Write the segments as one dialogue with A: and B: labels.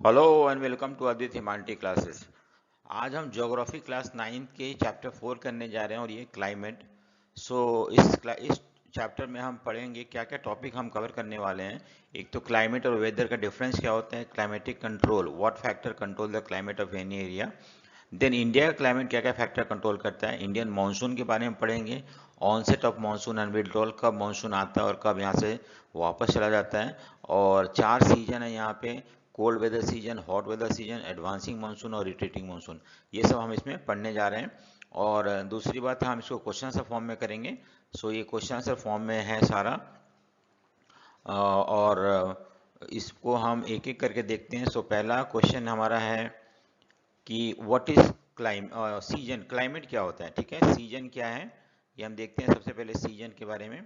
A: Hello and welcome to Adit Himanti classes. आज हम geography class 9 के चैप्टर 4 करने जा रहे हैं और ये क्लाइमेट। इस चैप्टर में हम पढ़ेंगे क्या क्या टॉपिक हम कवर करने वाले हैं। एक तो क्लाइमेट और वेदर का डिफरेंस क्या होता है, climatic control, what factor control the climate of any area. Then India का क्लाइमेट क्या क्या फैक्टर कंट्रोल करता है, इंडियन मानसून के बारे में पढ़ेंगे, onset of monsoon and withdrawal, कब मानसून आता है और कब यहाँ से वापस चला जाता है। और 4 सीजन है यहाँ पे, cold weather season, hot weather season, advancing monsoon और रिट्रीटिंग मानसून। ये सब हम इसमें पढ़ने जा रहे हैं। और दूसरी बात है, हम इसको क्वेश्चन आंसर फॉर्म में करेंगे। सो ये क्वेश्चन आंसर फॉर्म में है सारा। और इसको हम एक एक करके देखते हैं। सो पहला क्वेश्चन हमारा है कि व्हाट इज सीजन, क्लाइमेट क्या होता है। ठीक है, सीजन क्या है ये हम देखते हैं। सबसे पहले सीजन के बारे में,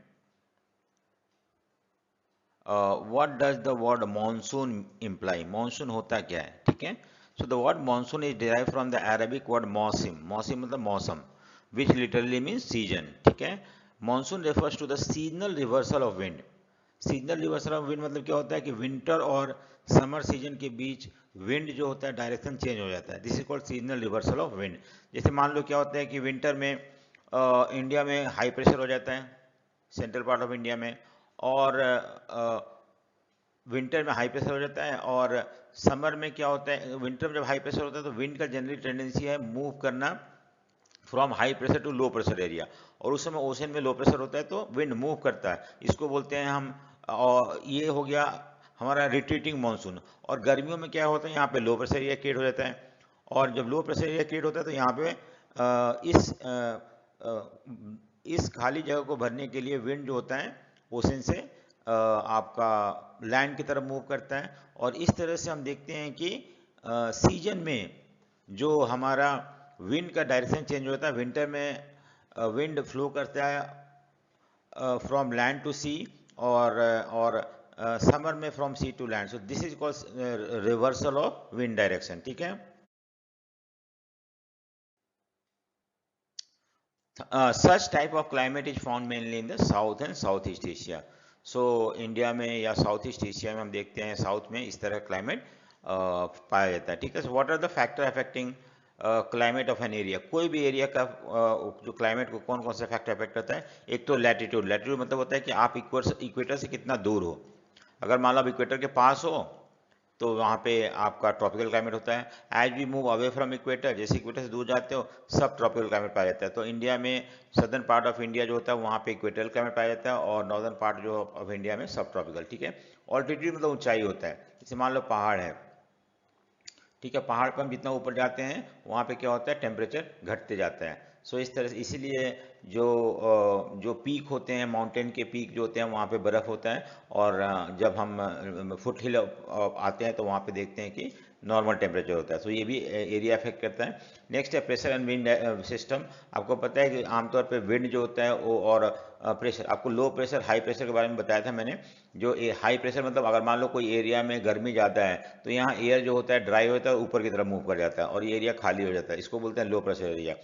A: what does the word monsoon imply, monsoon होता क्या है। ठीक है, so the word monsoon is derive from the Arabic word मौसिम, मौसिम मतलब मौसम, विच लिटरली मीन्स सीजन। ठीक है, monsoon refers to the seasonal reversal of wind. Seasonal reversal of wind मतलब क्या होता है कि विंटर और समर सीजन के बीच विंड जो होता है डायरेक्शन चेंज हो जाता है। This is called seasonal reversal of wind. जैसे मान लो क्या होता है कि विंटर में इंडिया में हाई प्रेशर हो जाता है, सेंट्रल पार्ट ऑफ इंडिया में। और विंटर में हाई प्रेशर हो जाता है। और समर में क्या होता है, विंटर में जब हाई प्रेशर होता है तो विंड का जनरली टेंडेंसी है मूव करना from high pressure to low pressure area. और उस समय ओशन में लो प्रेशर होता है तो विंड मूव करता है, इसको बोलते हैं हम। और ये हो गया हमारा रिट्रीटिंग मानसून। और गर्मियों में क्या होता है, यहाँ पे लो प्रेशर एरिया क्रिएट हो जाता है। और जब लो प्रेशर एरिया क्रिएट होता है तो यहाँ पे इस खाली जगह को भरने के लिए विंड जो होता है ओशन से आपका लैंड की तरफ मूव करता है। और इस तरह से हम देखते हैं कि सीजन में जो हमारा विंड का डायरेक्शन चेंज होता है। विंटर में विंड फ्लो करता है फ्रॉम लैंड टू सी। और समर में from sea to land. So this is called reversal of wind direction. ठीक है, such type of climate is found mainly in the south and south east Asia. So India में या south east Asia में हम देखते हैं south में इस तरह क्लाइमेट पाया जाता है। ठीक है, so what are the factor affecting climate of an area. कोई भी एरिया का जो क्लाइमेट को कौन कौन सा फैक्टर अफेक्ट करता है। एक तो लैटिट्यूड, लैटिट्यूड मतलब होता है कि आप इक्वेटर से कितना दूर हो। अगर मान लो आप इक्वेटर के पास हो तो वहाँ पे आपका ट्रॉपिकल क्लाइमेट होता है। As we move away from equator, जैसे इक्वेटर से दूर जाते हो सब ट्रॉपिकल क्लाइमेट पाया जाता है। तो इंडिया में सदर्न पार्ट ऑफ इंडिया जो होता है वहाँ पे इक्वेटरल क्लाइमेट पाया जाता है और नॉर्दर्न पार्ट जो ऑफ इंडिया में सब ट्रॉपिकल। ठीक है, ऑल्टीट्यूड मतलब ऊंचाई होता है। जैसे मान लो पहाड़ है, ठीक है, पहाड़ पर हम जितना ऊपर जाते हैं वहाँ पे क्या होता है, टेम्परेचर घटते जाता है। सो इस तरह से इसीलिए जो पीक होते हैं, माउंटेन के पीक जो होते हैं वहाँ पे बर्फ़ होता है। और जब हम फुट हिल आते हैं तो वहाँ पे देखते हैं कि नॉर्मल टेम्परेचर होता है। सो ये भी एरिया अफेक्ट करता है। नेक्स्ट है प्रेशर एंड विंड सिस्टम। आपको पता है कि आमतौर पे विंड जो होता है वो, और प्रेशर, आपको लो प्रेशर हाई प्रेशर के बारे में बताया था मैंने। जो हाई प्रेशर मतलब अगर मान लो कोई एरिया में गर्मी ज़्यादा है तो यहाँ एयर जो होता है ड्राई होता है, ऊपर की तरफ मूव कर जाता है और ये एरिया खाली हो जाता है, इसको बोलते हैं लो प्रेशर एरिया।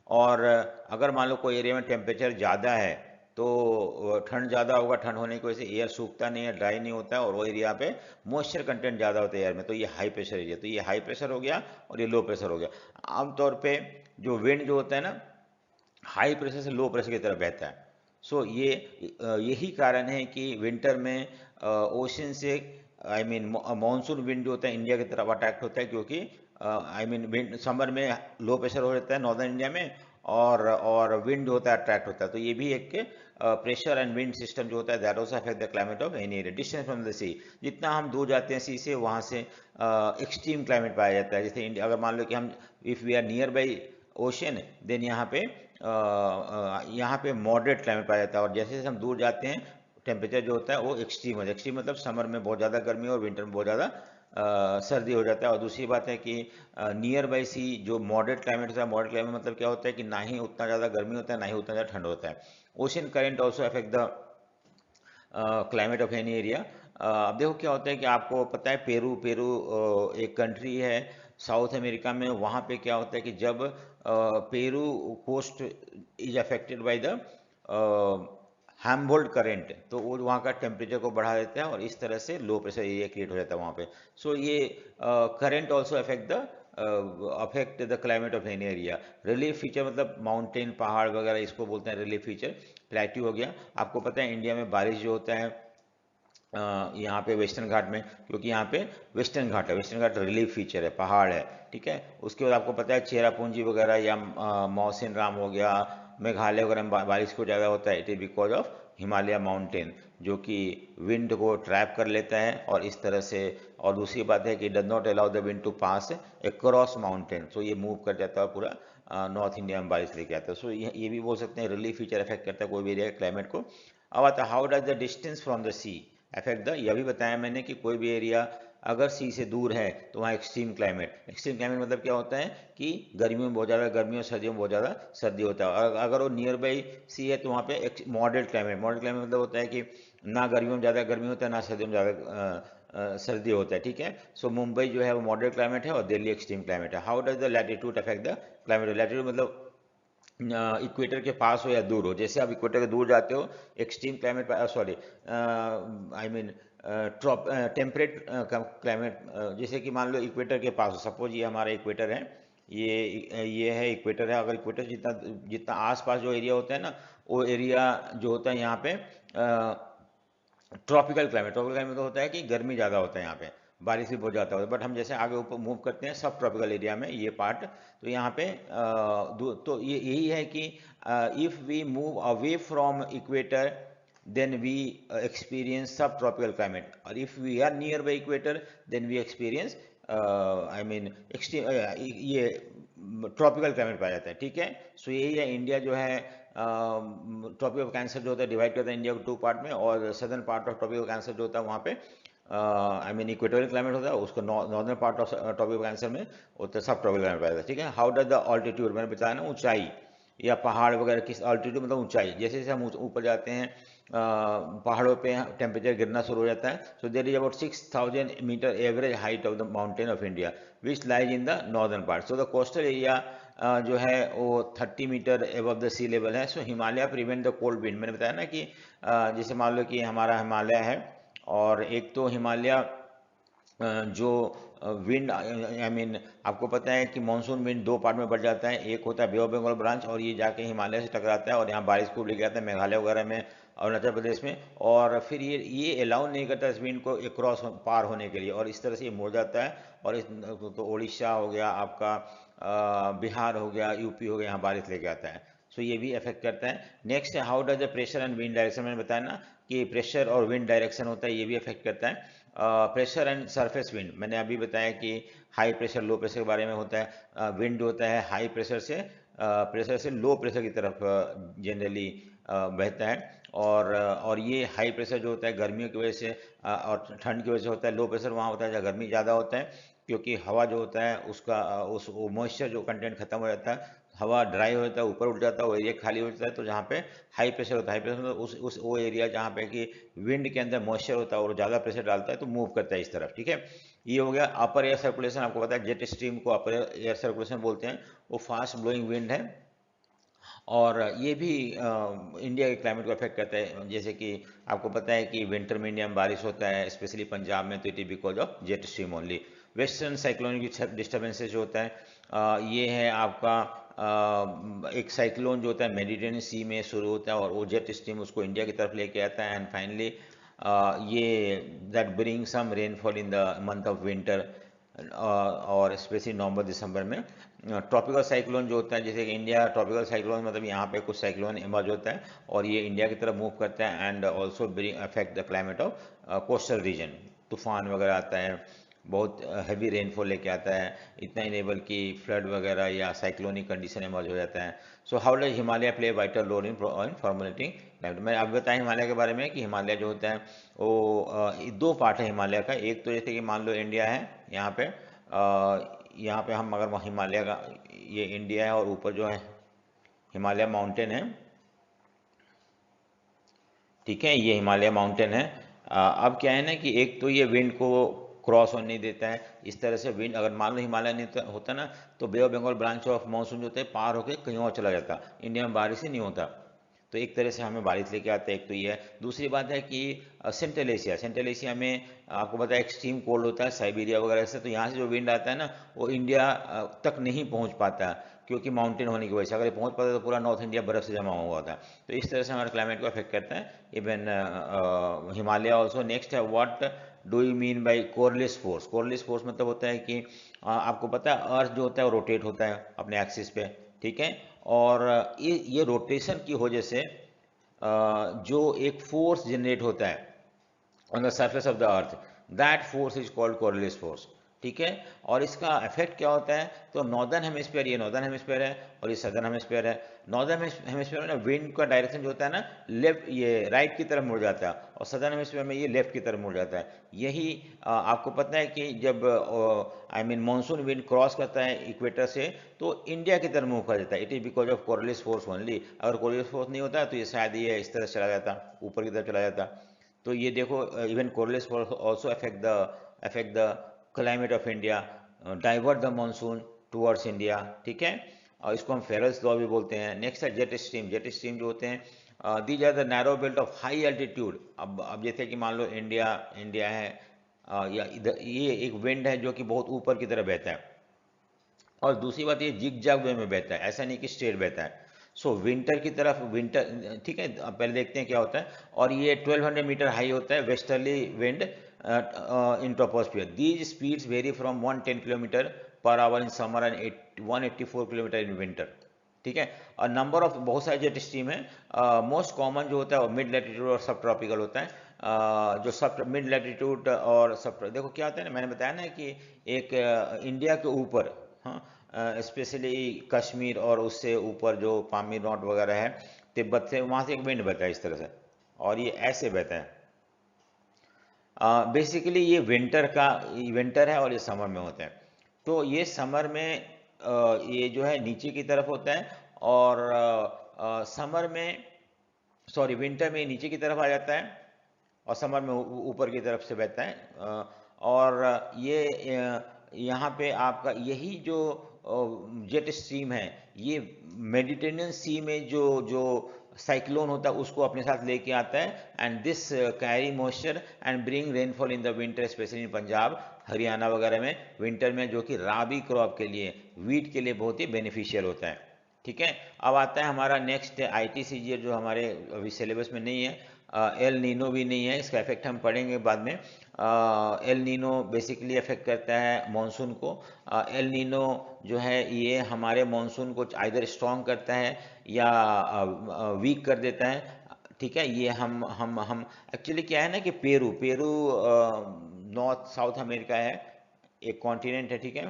A: और अगर मान लो कोई एरिया में टेम्परेचर ज़्यादा है तो ठंड ज़्यादा होगा, ठंड होने की वजह से एयर सूखता नहीं है, ड्राई नहीं होता है, और वो एरिया पे मॉइस्चर कंटेंट ज़्यादा होता है एयर में, तो ये हाई प्रेशर एरिया। तो ये हाई प्रेशर हो गया और ये लो प्रेशर हो गया। आमतौर पे जो विंड जो होता है ना, हाई प्रेशर से लो प्रेशर की तरफ बहता है। सो यही कारण है कि विंटर में ओशन से, आई मीन मानसून विंड जो होता है इंडिया की तरफ अटैक्ट होता है, क्योंकि आई मीन समर में लो प्रेशर हो जाता है नॉर्दर्न इंडिया में, और विंड जो होता है अट्रैक्ट होता है। तो ये भी एक प्रेशर एंड विंड सिस्टम जो होता है that also affect the climate of any area. Distance from the sea, जितना हम दूर जाते हैं सी से वहाँ से एक्सट्रीम क्लाइमेट पाया जाता है। जैसे इंडिया, अगर मान लो कि हम if we are near by ocean, then यहाँ पे मॉडरेट क्लाइमेट पाया जाता है। और जैसे जैसे हम दूर जाते हैं टेम्परेचर जो होता है वो एक्सट्रीम हो जाता है। एक्सट्रीम मतलब समर में बहुत ज़्यादा गर्मी और विंटर में बहुत ज़्यादा सर्दी हो जाता है। और दूसरी बात है कि नियर बाई सी जो मॉडरेट क्लाइमेट होता है, मॉडरेट क्लाइमेट मतलब क्या होता है कि ना ही उतना ज़्यादा गर्मी होता है ना ही उतना ज़्यादा ठंड होता है। Ocean current also affect the climate of any area. अब देखो क्या होता है कि आपको पता है पेरू, एक कंट्री है साउथ अमेरिका में। वहाँ पे क्या होता है कि जब Peru coast is affected by the Humboldt current, तो वो वहाँ का टेम्परेचर को बढ़ा देता है और इस तरह से लो प्रेशर एरिया क्रिएट हो जाता है वहाँ पे। सो ये current also affect the climate of any area. Relief feature मतलब माउंटेन, पहाड़ वगैरह, इसको बोलते हैं रिलीफ फीचर। प्लेट्यू हो गया, आपको पता है इंडिया में बारिश जो होता है यहाँ पे वेस्टर्न घाट में, क्योंकि यहाँ पे वेस्टर्न घाट है, वेस्टर्न घाट रिलीफ फीचर है, पहाड़ है, ठीक है। उसके बाद आपको पता है चेरापूंजी वगैरह या मौसिन राम हो गया, मेघालय वगैरह में बारिश को ज़्यादा होता है, it is because of Himalaya mountain, जो कि विंड को ट्रैप कर लेता है और इस तरह से। और दूसरी बात है कि does not allow the wind to pass across mountain, so ये मूव कर जाता है और पूरा नॉर्थ इंडिया में बारिश लेके आता है। सो ये भी बोल सकते हैं रिलीफ फीचर इफेक्ट करता है कोई भी एरिया के क्लाइमेट को। अब आता है how does the distance from the sea affect the, यह भी बताया मैंने कि कोई भी एरिया अगर सी से दूर है तो वहाँ एक्सट्रीम क्लाइमेट, एक्सट्रीम क्लाइमेट मतलब क्या होता है कि गर्मियों में बहुत ज़्यादा गर्मी और सर्दियों में बहुत ज़्यादा सर्दी होता है। और अगर वो नियर बाई सी है तो वहाँ पे मॉडरेट क्लाइमेट, मॉडरेट क्लाइमेट मतलब होता है कि ना गर्मियों में ज़्यादा गर्मी होता है ना सर्दियों में ज़्यादा सर्दी होता है, ठीक है। सो मुंबई जो है वो मॉडरेट क्लाइमेट है और दिल्ली एक्सट्रीम क्लाइमेट है। How does the latitude affect the climate, latitude मतलब इक्वेटर के पास हो या दूर हो। जैसे आप इक्वेटर के दूर जाते हो extreme climate, sorry I mean temperate climate, जैसे कि मान लो इक्वेटर के पास हो, सपोज ये हमारा इक्वेटर है, ये है इक्वेटर है। अगर इक्वेटर जितना जितना आसपास जो एरिया होता है ना, वो एरिया जो होता है यहाँ पे ट्रॉपिकल क्लाइमेट, ट्रॉपिकल क्लाइमेट तो होता है कि गर्मी ज़्यादा होता है यहाँ पे, बारिश भी बहुत ज़्यादा होता है। बट हम जैसे आगे ऊपर मूव करते हैं सब ट्रॉपिकल एरिया में ये पार्ट, तो यहाँ पे तो ये यही है कि if we move away from equator then we experience subtropical climate, or if we are near by equator then we experience I mean extreme ये ट्रॉपिकल क्लाइमेट पाया जाता है, ठीक है। सो यही है, इंडिया जो है ट्रॉपिक ऑफ कैंसर जो होता है डिवाइड करता है इंडिया को टू पार्ट में, और southern part of Tropic of Cancer जो होता है वहाँ पे आई मीन इक्वेटोरियल क्लाइमेट होता है, उसको northern part of Tropic of Cancer में होता है सब ट्रॉपिकल क्लाइमेट पाया जाता है, ठीक है। हाउ डज द ऑल्टीट्यूड, मैंने बताया ना ऊंचाई या पहाड़ वगैरह, किस ऑल्टीट्यूड मतलब ऊंचाई, जैसे जैसे हम ऊपर जाते हैं पहाड़ों पे टेम्परेचर गिरना शुरू हो जाता है। So there is about 6000 metre average height of the mountain of India which lies in the northern part. So the coastal area जो है वो 30 metre above the sea level है। So Himalaya prevent the cold wind, मैंने बताया ना कि जैसे मान लो कि हमारा हिमालय है, और एक तो हिमालय जो विंड आई मीन आपको पता है कि मानसून विंड दो पार्ट में बढ़ जाता है, एक होता है बे ऑफ बंगाल ब्रांच, और ये जाके हिमालय से टकराता है और यहाँ बारिश को लेके आता है मेघालय वगैरह में, अरुणाचल प्रदेश में, और फिर ये अलाउ नहीं करता इस विंड को क्रॉस पार होने के लिए, और इस तरह से ये मुड़ जाता है। और तो उड़ीसा हो गया आपका, बिहार हो गया, यूपी हो गया, यहाँ बारिश लेके आता है। सो ये भी इफेक्ट करता है। नेक्स्ट है how does the pressure and wind direction, मैंने बताया ना कि प्रेशर और विंड डायरेक्शन होता है, ये भी इफेक्ट करता है। प्रेशर एंड सरफेस विंड, मैंने अभी बताया कि हाई प्रेशर लो प्रेशर के बारे में होता है। विंड होता है हाई प्रेशर से लो प्रेशर की तरफ जनरली बहता है, और ये हाई प्रेशर जो होता है गर्मियों की वजह से और ठंड की वजह से होता है। लो प्रेशर वहाँ होता है जहाँ गर्मी ज़्यादा होता है, क्योंकि हवा जो होता है उसका उस मॉइस्चर जो कंटेंट खत्म हो जाता है, हवा ड्राई हो जाता है, ऊपर उठ जाता है, वो एरिया खाली हो जाता है। तो जहाँ पे हाई प्रेशर होता है, हाई प्रेशर मतलब उस वो एरिया जहाँ पे कि विंड के अंदर मॉइस्चर होता है और ज़्यादा प्रेशर डालता है तो मूव करता है इस तरफ, ठीक है। ये हो गया अपर एयर सर्कुलेशन, आपको पता है जेट स्ट्रीम को अपर एयर सर्कुलेशन बोलते हैं, वो फास्ट ब्लोइंग विंड है, और ये भी इंडिया के क्लाइमेट को अफेक्ट करता है। जैसे कि आपको पता है कि विंटर में इंडिया में बारिश होता है स्पेशली पंजाब में, तो it is because of jet stream only. Western cyclonic disturbances जो होता है ये है आपका एक साइक्लोन जो होता है मेडिटेरेनियन सी में शुरू होता है और वो जेट स्ट्रीम उसको इंडिया की तरफ लेके आता है, एंड फाइनली ये that bring some rainfall in the month of winter, और स्पेशली नवंबर दिसंबर में। ट्रॉपिकल साइक्लोन जो होता है, जैसे कि इंडिया ट्रॉपिकल साइक्लोन मतलब यहाँ पे कुछ साइक्लोन इमर्ज होता है और ये इंडिया की तरफ मूव करता है, and also bring affect the climate of coastal region. तूफान वगैरह आता है, बहुत हैवी रेनफॉल लेके आता है, इतना इनेबल कि फ्लड वगैरह या साइक्लोनिक कंडीशन इमर्ज हो जाता है। So how does Himalaya play vital role in formulating climate, मैं अब बताया हिमालय के बारे में कि हिमालय जो होता है वो दो पार्ट है हिमालय का। एक तो जैसे कि मान लो इंडिया है यहाँ पे, यहाँ पे हम अगर हिमालय का, ये इंडिया है और ऊपर जो है हिमालय माउंटेन है, ठीक है, ये हिमालय माउंटेन है। अब क्या है ना कि एक तो ये विंड को क्रॉस होने नहीं देता है, इस तरह से विंड अगर मान लो हिमालय नहीं होता ना तो bay of Bengal branch of monsoon जो होता है पार होकर कहीं और चला जाता, इंडिया में बारिश ही नहीं होता। तो एक तरह से हमें बारिश लेके आता है, एक तो ये है। दूसरी बात है कि सेंट्रल एशिया में आपको पता है एक्सट्रीम कोल्ड होता है साइबेरिया वगैरह से, तो यहाँ से जो विंड आता है ना वो इंडिया तक नहीं पहुँच पाता क्योंकि माउंटेन होने की वजह से। अगर ये पहुँच पाता तो पूरा नॉर्थ इंडिया बर्फ से जमा हुआ था। तो इस तरह से हमारे क्लाइमेट को अफेक्ट करता है, इवन हिमालय ऑल्सो। नेक्स्ट है what do you mean by Coriolis force. Coriolis force मतलब होता है कि आपको पता है अर्थ जो होता है वो रोटेट होता है अपने एक्सिस पे, ठीक है। और ये रोटेशन की वजह से जो एक फोर्स जनरेट होता है on the surface of the earth, that force is called Coriolis force, ठीक है। और इसका इफेक्ट क्या होता है, तो नॉर्दर्न हेमिस्फीयर, ये नॉर्दर्न हेमिस्फीयर है और ये सदर्न हेमिस्फीयर है। नॉर्दर्न हेमिस्फीयर में ना विंड का डायरेक्शन जो होता है ना लेफ्ट, ये राइट की तरफ मुड़ जाता है, और सदर्न हेमिस्फीयर में ये लेफ्ट की तरफ मुड़ जाता है। यही आपको पता है कि जब I mean monsoon wind cross करता है इक्वेटर से तो इंडिया की तरफ मूव कर जाता है। It is because of Coriolis force only. अगर कोरलिस फोर्स नहीं होता तो ये शायद ये इस तरह चला जाता, ऊपर की तरफ चला जाता। तो ये देखो even Coriolis force also affect the climate of India, divert the monsoon towards India, ठीक है। और इसको हम फेरल्स लॉ भी बोलते हैं। नेक्स्ट है जेट स्ट्रीम। जेट स्ट्रीम जो होते हैं these are the narrow belt of high altitude. अब जैसे कि मान लो इंडिया है या इधर ये एक विंड है जो कि बहुत ऊपर की तरफ बहता है, और दूसरी बात ये जिग जैग वे में बहता है, ऐसा नहीं कि स्ट्रेट बहता है। सो विंटर की तरफ विंटर, ठीक है। अब पहले देखते हैं क्या होता है। और ये 1200 मीटर हाई होता है westerly wind in troposphere. These speeds very from 110 kilometre per hour in summer and 184 kilometre in winter, ठीक है। और नंबर ऑफ बहुत सारे जेट स्ट्रीम है। मोस्ट कॉमन जो होता है वो मिड लैटिट्यूड और सब ट्रॉपिकल होता है। जो सब मिड लैटिट्यूड और सब, देखो क्या होता है ना, मैंने बताया ना कि एक इंडिया के ऊपर, हाँ, स्पेशली कश्मीर और उससे ऊपर जो पामीर नॉट वगैरह है, तिब्बत से, वहाँ से एक विंड बहता है इस तरह से, और ये ऐसे बहता है। बेसिकली ये विंटर है और ये समर में होता है। तो ये समर में ये जो है नीचे की तरफ होता है, और समर में, सॉरी विंटर में नीचे की तरफ आ जाता है, और समर में ऊपर की तरफ से बहता है। और ये यहाँ पे आपका यही जो जेट स्ट्रीम है, ये मेडिटेरेनियन सी में जो जो साइक्लोन होता है उसको अपने साथ लेके आता है, and this carry moisture and bring rainfall in the winter, specially in Punjab Haryana वगैरह में विंटर में, जो कि राबी क्रॉप के लिए, वीट के लिए बहुत ही बेनिफिशियल होता है, ठीक है। अब आता है हमारा नेक्स्ट ITCGR जो हमारे अभी सिलेबस में नहीं है। एल नीनो भी नहीं है, इसका इफेक्ट हम पढ़ेंगे बाद में। एल नीनो बेसिकली इफेक्ट करता है मानसून को। एल नीनो जो है ये हमारे मानसून को आइदर स्ट्रॉन्ग करता है या वीक कर देता है, ठीक है। ये हम एक्चुअली क्या है ना कि पेरू नॉर्थ साउथ अमेरिका है, एक कॉन्टिनेंट है, ठीक है।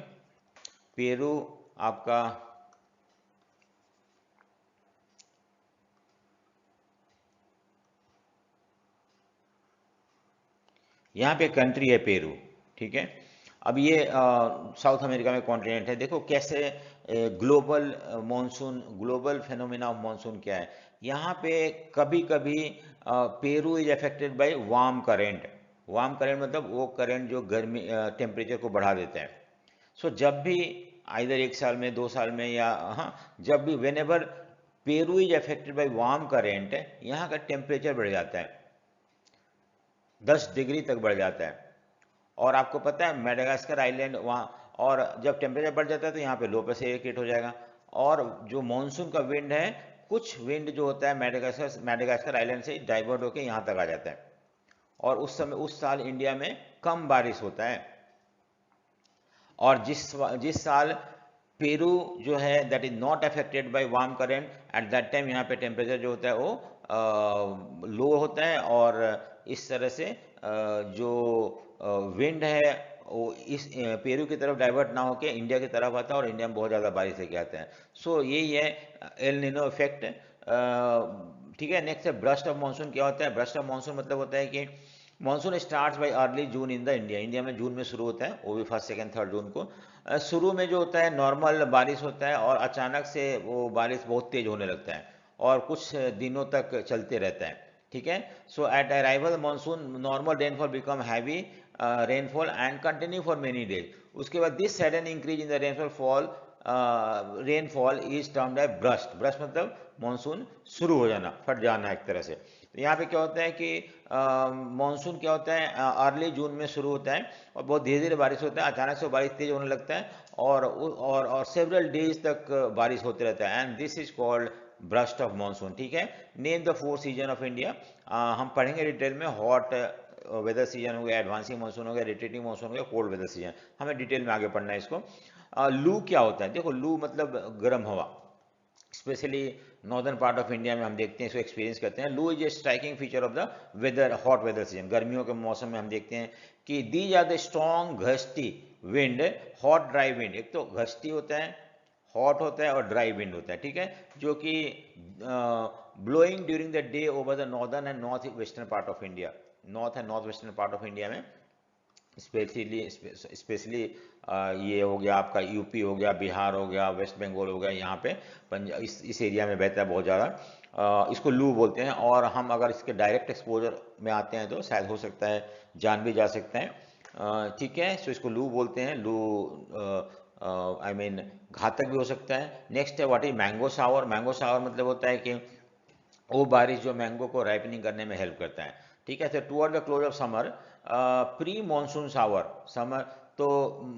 A: पेरू आपका यहाँ पे कंट्री है पेरू, ठीक है। अब ये साउथ अमेरिका में कॉन्टिनेंट है। देखो कैसे global monsoon, global phenomena of monsoon क्या है। यहाँ पे कभी कभी Peru is affected bye warm current. Warm current मतलब वो करंट जो गर्मी टेम्परेचर को बढ़ा देता है। सो जब भी आइदर एक साल में, 2 साल में, या हाँ, जब भी when ever Peru is affected by warm current, यहाँ का टेम्परेचर बढ़ जाता है, 10 डिग्री तक बढ़ जाता है। और आपको पता है मेडागास्कर आइलैंड वहाँ, और जब टेम्परेचर बढ़ जाता है तो यहाँ पे लो प्रेशर एरिया क्रिएट हो जाएगा। और जो मानसून का विंड है, कुछ विंड जो होता है मेडागास्कर आइलैंड से डाइवर्ट होकर यहाँ तक आ जाता है, और उस समय उस साल इंडिया में कम बारिश होता है। और जिस साल पेरू जो है that is not affected by warm current, at that time यहाँ पे टेम्परेचर जो होता है वो लो होता है, और इस तरह से जो विंड है वो इस पेरू की तरफ डाइवर्ट ना होकर इंडिया की तरफ आता है, और इंडिया में बहुत ज़्यादा बारिश लेके आता है। सो यही है एल निनो इफेक्ट, ठीक है। नेक्स्ट है ब्रस्ट ऑफ मानसून। क्या होता है ब्रस्ट ऑफ मानसून? मतलब होता है कि monsoon starts bye early June in the India में जून में शुरू होता है, वो भी 1, 2, 3 जून को। शुरू में जो होता है नॉर्मल बारिश होता है, और अचानक से वो बारिश बहुत तेज होने लगता है, और कुछ दिनों तक चलते रहता है, ठीक है। So at arrival monsoon normal rainfall become heavy rainfall and continue for many days. उसके बाद this sudden increase in the rainfall is termed as burst. Burst मतलब मानसून शुरू हो जाना, फट जाना एक तरह से। तो यहाँ पे क्या होता है कि मानसून क्या होता है, अर्ली जून में शुरू होता है और बहुत धीरे धीरे बारिश होता है, अचानक से बारिश तेज होने लगता है और सेवरल डेज तक बारिश होते रहता है, and this is called burst of monsoon. ठीक है, name the 4 season of India. हम पढ़ेंगे डिटेल में, हॉट वेदर सीजन हो गया, एडवांसिंग मानसून हो गया, रिट्रीटिंग मानसून हो गया, कोल्ड वेदर सीजन, हमें डिटेल में आगे पढ़ना है इसको। लू क्या होता है, देखो लू मतलब गर्म हवा, specially northern part of India में हम देखते हैं, इसको एक्सपीरियंस करते हैं। लू is a striking feature of the weather, hot weather season. गर्मियों के मौसम में हम देखते हैं कि these are the strong gusty wind, hot dry wind. एक तो घस्टी होता है, हॉट होता है और ड्राई विंड होता है, ठीक है, जो कि blowing during the day over the northern and north western part of India, north and north western part of India में स्पेशली ये हो गया आपका यूपी हो गया, बिहार हो गया, वेस्ट बंगाल हो गया, यहाँ पे पंजाब, इस एरिया में बहता है बहुत ज़्यादा। इसको लू बोलते हैं, और हम अगर इसके डायरेक्ट एक्सपोजर में आते हैं तो शायद हो सकता है जान भी जा सकते हैं। ठीक है, सो इसको लू बोलते हैं। लू आई मीन घातक भी हो सकता है। नेक्स्ट है what is mango shower. Mango shower मतलब होता है कि वो बारिश जो मैंगो को राइपनिंग करने में हेल्प करता है। ठीक है, तो toward the close of summer, pre monsoon shower, summer तो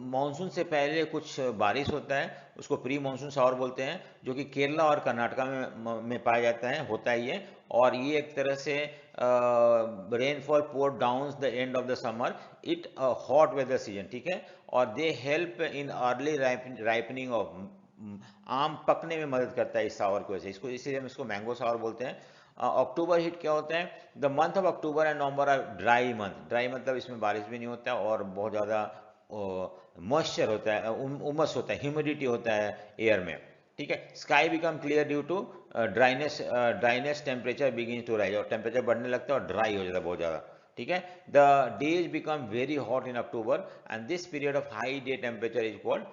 A: मानसून से पहले कुछ बारिश होता है, उसको प्री मानसून शावर बोलते हैं, जो कि केरला और कर्नाटका में पाया जाता है, होता है ये। और ये एक तरह से rainfall pour down the end of the summer, it hot weather season. ठीक है, और they help in early ripening of, आम पकने में मदद करता है इस शावर की वजह से, इसको इसीलिए हम इसको मैंगो शावर बोलते हैं। अक्टूबर हीट क्या होता है, the month of October and November are dry month. Dry मतलब इसमें बारिश भी नहीं होता है और बहुत ज़्यादा मॉइस्चर होता है, उमस होता है, ह्यूमिडिटी होता है एयर में। ठीक है, sky become clear due to dryness, temperature begin to rise, और टेम्परेचर बढ़ने लगता है और ड्राई हो जाता है बहुत ज़्यादा। ठीक है, the days become very hot in October and this period of high day temperature is called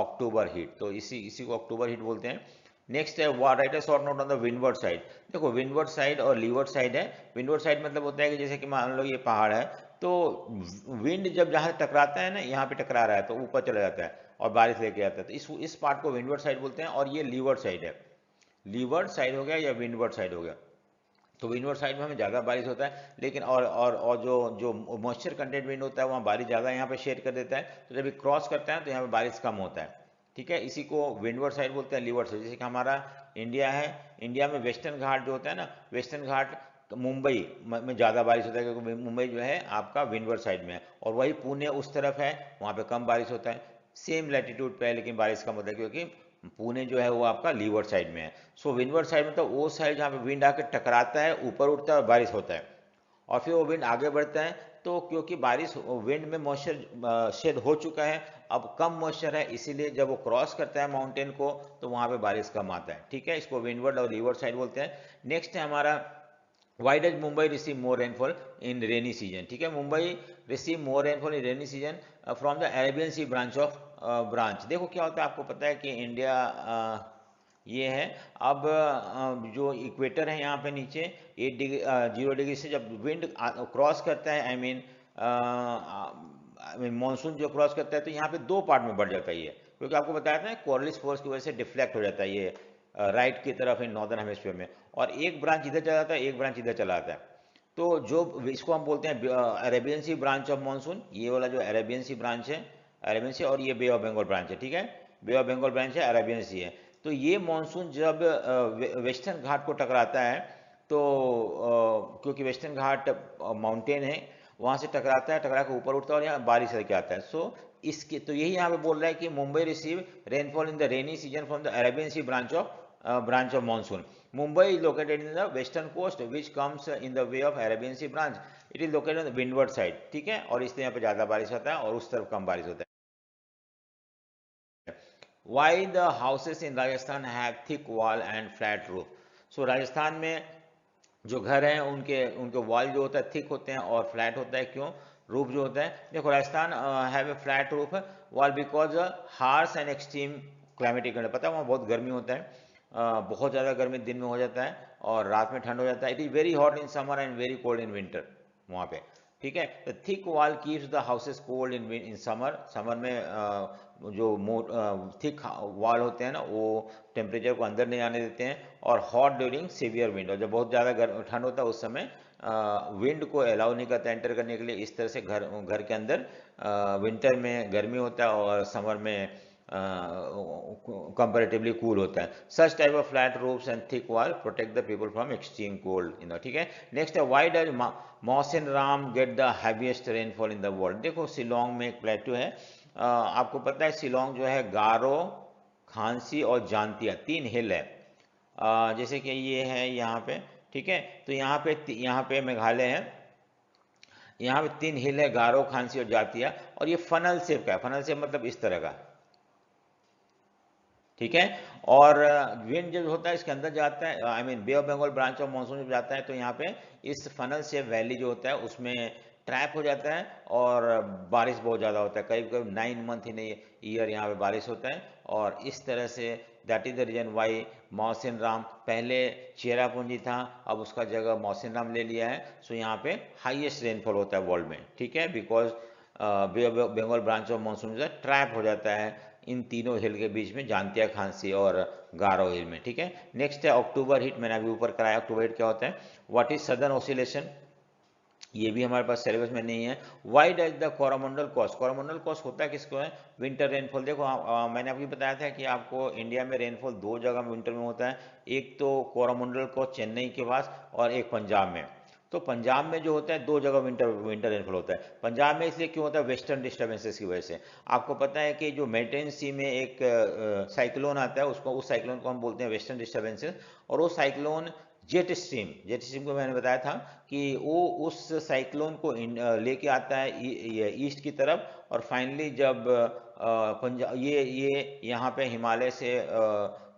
A: October heat. तो इसी को अक्टूबर हीट बोलते हैं। नेक्स्ट है right a short note on the windward side. देखो विंडवर्ड साइड और लीवर्ड साइड है। Windward side मतलब होता है कि जैसे कि मान लो ये पहाड़ है, तो विंड जब जहाँ टकराता है ना, यहाँ पे टकरा रहा है तो ऊपर चला जाता है और बारिश लेके आता है, तो इस पार्ट को विंडवर्ड साइड बोलते हैं। और ये लीवर्ड साइड है, लीवर्ड साइड हो गया या विंडवर्ड साइड हो गया। तो विंडवर्ड साइड में हमें ज़्यादा बारिश होता है, लेकिन और जो मॉइस्चर कंटेंट विंड होता है वहाँ बारिश ज़्यादा यहाँ पे शेड कर देता है, तो जब ये क्रॉस करता है तो यहाँ पे बारिश कम होता है। ठीक है, इसी को विंडवर्ड साइड बोलते हैं, लीवर्ड साइड। जैसे कि हमारा इंडिया है, इंडिया में वेस्टर्न घाट जो होता है ना, वेस्टर्न घाट तो मुंबई में ज़्यादा बारिश होता है, क्योंकि मुंबई जो है आपका विंडवर्ड साइड में है, और वही पुणे उस तरफ है, वहाँ पे कम बारिश होता है। सेम लैटिट्यूड पे है लेकिन बारिश कम होता है, क्योंकि पुणे जो है वो आपका लीवर्ड साइड में है। सो विंडवर्ड साइड मतलब वो साइड जहाँ पे विंड आके टकराता है, ऊपर उठता है और बारिश होता है, और फिर वो विंड आगे बढ़ता है, तो क्योंकि बारिश विंड में मॉइस्चर शेड हो चुका है, अब कम मॉइस्चर है, इसीलिए जब वो क्रॉस करता है माउंटेन को तो वहाँ पे बारिश कम आता है। ठीक है, इसको विंडवर्ड और लीवर्ड साइड बोलते हैं। नेक्स्ट है हमारा Why does Mumbai receive more rainfall in rainy season? ठीक है, Mumbai receive more rainfall in rainy season from the Arabian Sea branch of branch। देखो क्या होता है, आपको पता है कि इंडिया ये है, अब जो इक्वेटर है यहाँ पे नीचे 8 डिग्री 0 डिग्री से जब विंड क्रॉस करता है, आई मीन मानसून जो क्रॉस करता है, तो यहाँ पे दो पार्ट में बढ़ जाता है ये, क्योंकि आपको बताया था ना कोरलिस फोर्स की वजह से डिफ्लेक्ट हो जाता है ये राइट की तरफ इन नॉर्दर्न हेमिस्फीयर में, और एक ब्रांच इधर चला जाता है, एक ब्रांच इधर चला जाता है। तो जो इसको हम बोलते हैं Arabian C branch of monsoon, ये वाला जो अरेबियन सी ब्रांच है, अरेबियन सी, और ये बे ऑफ बंगाल ब्रांच है। ठीक है, बे ऑफ बंगाल ब्रांच है, अरेबियन सी है। तो ये मानसून जब वेस्टर्न घाट को टकराता है, तो क्योंकि वेस्टर्न घाट माउंटेन है, वहाँ से टकराता है, टकरा के ऊपर उठता है और यहाँ बारिश लेके आता है। सो इसके तो यही यहाँ पे बोल रहा है कि Mumbai receive rainfall in the rainy season from the Arabian Sea branch of monsoon. Mumbai is located in the western coast, which comes in the way of Arabian Sea branch. It is located on the windward side. ठीक है, और इसलिए यहाँ पे ज़्यादा बारिश होता है और उस तरफ कम बारिश होता है। Why the houses in Rajasthan have thick wall and flat roof? So Rajasthan में जो घर हैं उनके वॉल जो होता है थिक होते हैं और फ्लैट होता है, क्यों? रूफ जो होता है, देखो Rajasthan have a flat roof wall because harsh and extreme climatic, पता है वहाँ बहुत गर्मी होता है, बहुत ज़्यादा गर्मी दिन में हो जाता है और रात में ठंड हो जाता है। It is very hot in summer and very cold in winter वहाँ पे। ठीक है, the thick wall keeps the houses cold in summer, summer में जो थिक वॉल होते हैं ना, वो टेम्परेचर को अंदर नहीं आने देते हैं। और हॉट ड्यूरिंग सीवियर विंड, और जब बहुत ज़्यादा ठंड होता है उस समय विंड को अलाउ नहीं करता एंटर करने के लिए। इस तरह से घर के अंदर विंटर में गर्मी होता है और समर में कंपेरेटिवली कूल होता है। Such type of flat roofs and thick wall protect the people from extreme cold in the, ठीक है। नेक्स्ट है why does Mawsynram get the heaviest rainfall in the world. देखो शिलोंग में एक प्लेटू है, आपको पता है शिलोंग जो है गारो, खांसी और जांतिया 3 हिल है। जैसे कि ये है यहाँ पे, ठीक है। तो यहाँ पे मेघालय है, यहाँ पे 3 हिल है, गारो, खांसी और जातिया। और ये फनल शेप का है, फनल शेप मतलब इस तरह का, ठीक है। और विंड जब होता है इसके अंदर जाता है, I mean Bay of Bengal branch of monsoon जब जाता है तो यहाँ पे इस फनल से वैली जो होता है उसमें ट्रैप हो जाता है और बारिश बहुत ज़्यादा होता है, करीब करीब 9 मंथ इन ईयर यहाँ पे बारिश होता है। और इस तरह से that is the reason why Mawsynram, पहले चेरापूंजी था अब उसका जगह मौसिन राम ले लिया है। सो यहाँ पे हाईएस्ट रेनफॉल होता है वर्ल्ड में, ठीक है, because Bay of Bengal branch of monsoon जो ट्रैप हो जाता है इन तीनों हिल के बीच में, जांतिया, खांसी और गारो हिल में, ठीक है। नेक्स्ट है अक्टूबर हिट, मैंने अभी ऊपर कराया अक्टूबर हिट क्या होता है। व्हाट इज सदर्न ऑसिलेशन, ये भी हमारे पास सिलेबस में नहीं है। Why does the Coromandel cost, Coromandel cost होता है किसको है, विंटर रेनफॉल। देखो मैंने आपको बताया था कि आपको इंडिया में रेनफॉल 2 जगह में विंटर में होता है, एक तो कोरोमंडल कॉस्ट चेन्नई के पास और एक पंजाब में। तो पंजाब में जो होता है 2 जगह विंटर रेनफॉल होता है। पंजाब में इसलिए क्यों होता है, वेस्टर्न डिस्टर्बेंसेस की वजह से। आपको पता है कि जो मेडिटेरियन सी में एक साइक्लोन आता है, उसको उस साइक्लोन को हम बोलते हैं वेस्टर्न डिस्टर्बेंसेस। और वो साइक्लोन जेट स्ट्रीम को मैंने बताया था कि वो उस साइक्लोन को लेके आता है ईस्ट की तरफ, और फाइनली जब पंजाब ये यहाँ पे हिमालय से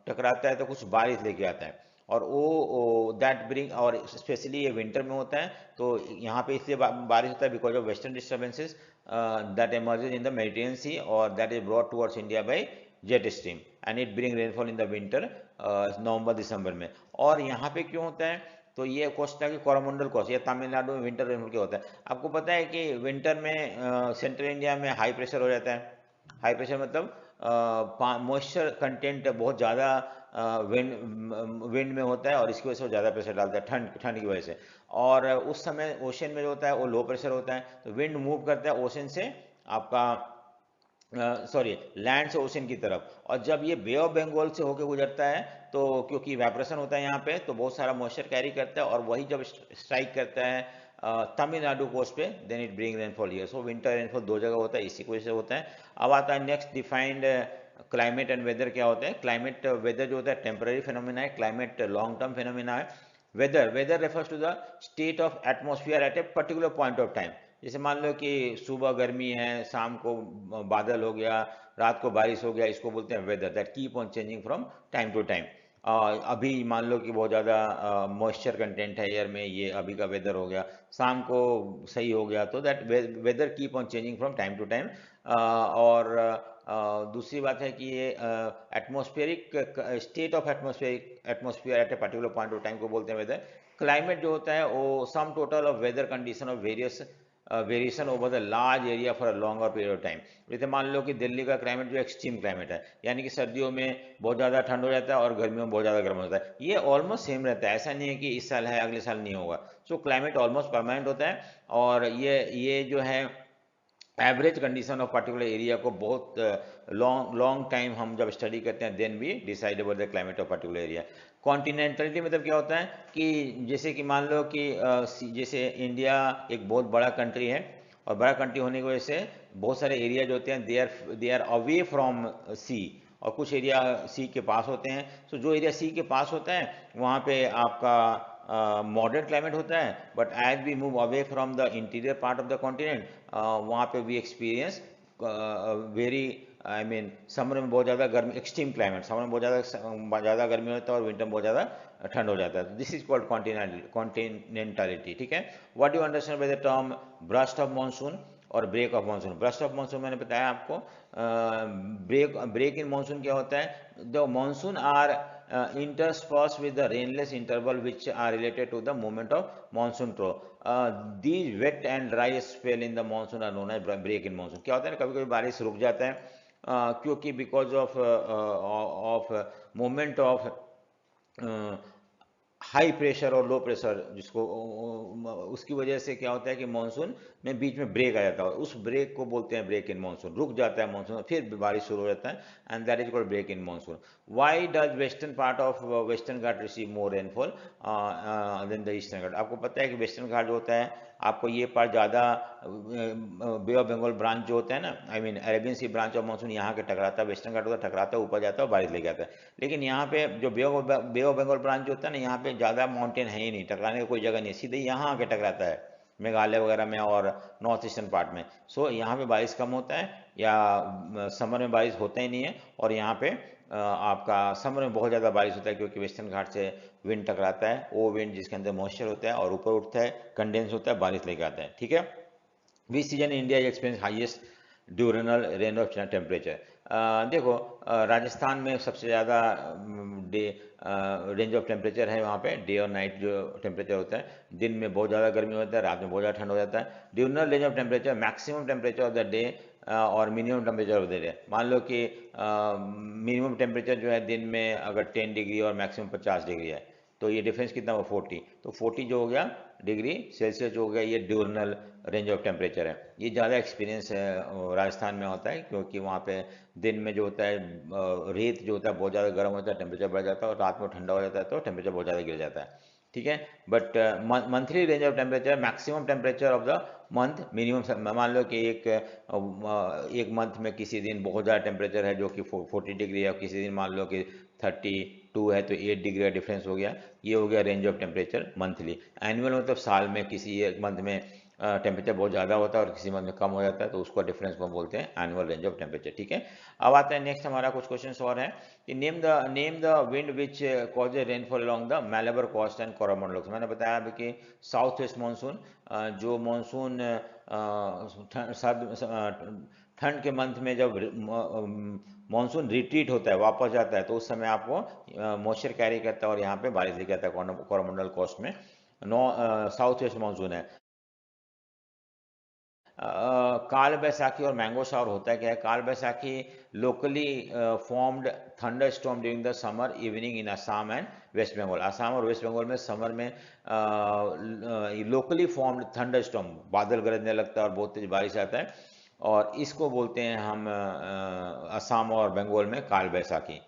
A: टकराता है तो कुछ बारिश लेके आता है। और वो दैट ब्रिंग, और स्पेशली ये विंटर में होता है तो यहाँ पे इसलिए बारिश होता है because of western disturbances that emerges in the Mediterranean Sea or that is brought towards India by jet stream and it bring rainfall in the winter नवंबर दिसंबर में। और यहाँ पे क्यों होता है, तो ये कोस्ट है कि कोरोमंडल कोस्ट, ये तमिलनाडु में विंटर रेनफॉल क्या होता है। आपको पता है कि विंटर में सेंट्रल इंडिया में हाई प्रेशर हो जाता है। हाई प्रेशर मतलब मॉइस्चर कंटेंट बहुत ज़्यादा विंड में होता है और इसकी वजह से वो ज़्यादा प्रेशर डालता है ठंड की वजह से। और उस समय ओशन में जो होता है वो लो प्रेशर होता है, तो विंड मूव करता है ओशन से आपका सॉरी लैंड से ओशन की तरफ। और जब ये बे ऑफ बंगाल से होकर गुजरता है तो क्योंकि इवेपोरेशन होता है यहाँ पे तो बहुत सारा मॉइस्चर कैरी करता है, और वही जब स्ट्राइक करता है तमिलनाडु कोस्ट पे, then it bring rainfall here. So winter rainfall 2 जगह होता है, इसी की वजह से होता है। अब आता है next defined climate and weather क्या होता है। क्लाइमेट वेदर जो होता है टेम्पररी फिनोमिना है, क्लाइमेट लॉन्ग टर्म फिनोमिना है। Weather refers to the state of atmosphere at a particular point of time. जैसे मान लो कि सुबह गर्मी है, शाम को बादल हो गया, रात को बारिश हो गया, इसको बोलते हैं weather that keep on changing from time to time. अभी मान लो कि बहुत ज़्यादा मॉइस्चर कंटेंट है एयर में, ये अभी का वेदर हो गया, शाम को सही हो गया, तो that weather keep on changing from time to time. और दूसरी बात है कि ये atmospheric state of atmosphere at a particular point of time को बोलते हैं वेदर। क्लाइमेट जो होता है वो sum total of weather condition of various variation over the large area for a longer period of time. जैसे मान लो कि दिल्ली का क्लाइमेट जो एक्सट्रीम क्लाइमेट है, यानी कि सर्दियों में बहुत ज़्यादा ठंड हो जाता है और गर्मियों में बहुत ज़्यादा गर्म होता है, ये ऑलमोस्ट सेम रहता है। ऐसा नहीं है कि इस साल है अगले साल नहीं होगा। सो क्लाइमेट ऑलमोस्ट परमानेंट होता है। और ये जो है average condition of particular area को बहुत लॉन्ग टाइम हम जब स्टडी करते हैं then we decide about the climate of particular area. Continentality मतलब क्या होता है कि जैसे कि मान लो कि जैसे इंडिया एक बहुत बड़ा कंट्री है, और बड़ा कंट्री होने की वजह से बहुत सारे एरिया जो होते हैं दे आर अवे फ्रॉम सी, और कुछ एरिया सी के पास होते हैं। तो जो एरिया सी के पास होता है वहाँ पे आपका मॉडरेट क्लाइमेट होता है, but as we move away from the interior part of the continent वहाँ पे we experience very I mean summer में बहुत ज़्यादा गर्मी, एक्सट्रीम क्लाइमेट, समर में बहुत ज़्यादा गर्मी होता है और विंटर में बहुत ज़्यादा ठंड हो जाता है। दिस इज कॉल्ड कॉन्टिनेंटलिटी, ठीक है। What you understand by the term burst of monsoon और break of monsoon. Burst of monsoon मैंने बताया आपको, ब्रेक इन मानसून क्या होता है, the monsoon are interspersed with the rainless interval which are related to the movement of monsoon trough. These wet and dry spell in the monsoon are known as break in monsoon. क्या होता है ना, कभी कभी बारिश रुक जाता है क्योंकि because of moment of high pressure और लो प्रेशर, जिसको उसकी वजह से क्या होता है कि मानसून में बीच में ब्रेक आ जाता है, उस ब्रेक को बोलते हैं ब्रेक इन मानसून। रुक जाता है मानसून, फिर बारिश शुरू हो जाता है, and that is called break in monsoon. Why does western part of western Ghat receive more rainfall than the eastern Ghat? आपको पता है कि वेस्टर्न घाट जो होता है, आपको ये पार्ट ज़्यादा बे ऑफ बंगाल ब्रांच जो होता है ना, I mean Arabian C branch of monsoon यहाँ के टकराता है, वेस्टर्न घाट होता है टकराता है, ऊपर जाता है और बारिश लेके आता है। लेकिन यहाँ पे जो बे ऑफ बंगाल ब्रांच जो होता है ना, यहाँ पे ज़्यादा माउंटेन है ही नहीं, टकराने की कोई जगह नहीं है, सीधे यहाँ आके टकराता है मेघालय वगैरह में और नॉर्थ ईस्टर्न पार्ट में। सो यहाँ पे बारिश कम होता है, या समर में बारिश होता ही नहीं है, और यहाँ पे आपका समर में बहुत ज़्यादा बारिश होता है, क्योंकि वेस्टर्न घाट से विंड टकराता है, वो विंड जिसके अंदर मॉइस्चर होता है और ऊपर उठता है, कंडेंस होता है, बारिश लेके आता है। ठीक है। Which season India experience highest diurnal range of temperature? देखो, राजस्थान में सबसे ज़्यादा डे रेंज ऑफ टेम्परेचर है, वहाँ पे डे और नाइट जो टेम्परेचर होता है, दिन में बहुत ज़्यादा गर्मी होता है, रात में बहुत ज़्यादा ठंड हो जाता है। Diurnal range of temperature, maximum temperature of the day और minimum temperature of the day. मान लो कि मिनिमम टेम्परेचर जो है दिन में अगर 10 डिग्री और मैक्सिमम 50 डिग्री है, तो ये डिफरेंस कितना हुआ 40, तो 40 जो हो गया डिग्री सेल्सियस जो हो गया, ये ड्यूरनल रेंज ऑफ टेम्परेचर है। ये ज़्यादा एक्सपीरियंस राजस्थान में होता है, क्योंकि वहाँ पे दिन में जो होता है रेत जो होता है बहुत ज़्यादा गर्म होता है, टेम्परेचर बढ़ जाता है, और रात में ठंडा हो जाता है तो टेम्परेचर बहुत ज़्यादा गिर जाता है। ठीक है। But monthly range of temperature, maximum temperature of the month, minimum मान लो कि एक मंथ में किसी दिन बहुत ज़्यादा टेम्परेचर है जो कि 40 डिग्री है, और किसी दिन मान लो कि 32 है, तो 8 डिग्री का डिफरेंस हो गया। ये हो गया range of temperature monthly. Annual मतलब साल में किसी एक मंथ में टेम्परेचर बहुत ज़्यादा होता है और किसी मंथ में कम हो जाता है, तो उसको डिफरेंस को बोलते हैं एनुअल रेंज ऑफ टेम्परेचर। ठीक है। अब आता है नेक्स्ट, हमारा कुछ क्वेश्चन और है कि name the wind which cause rainfall along the Malabar coast and Coromandel. मैंने बताया अभी कि साउथ वेस्ट मानसून, जो मानसून ठंड के मंथ में जब मानसून रिट्रीट होता है, वापस जाता है, तो उस समय आपको मॉइस्चर कैरी करता है और यहाँ पे बारिश लेके आता है कोरोमंडल कोस्ट में। साउथ वेस्ट मानसून है। काल बैसाखी और मैंगो शावर होता है क्या है? Kal Baisakhi locally formed thunder storm during the summer evening in Assam and West Bengal. Assam और वेस्ट बंगाल में समर में लोकली फॉर्म्ड थंडर स्टॉर्म, बादल गरजने लगता है और बहुत तेज बारिश आता है, और इसको बोलते हैं हम असम और बंगाल में काल बैसाखी।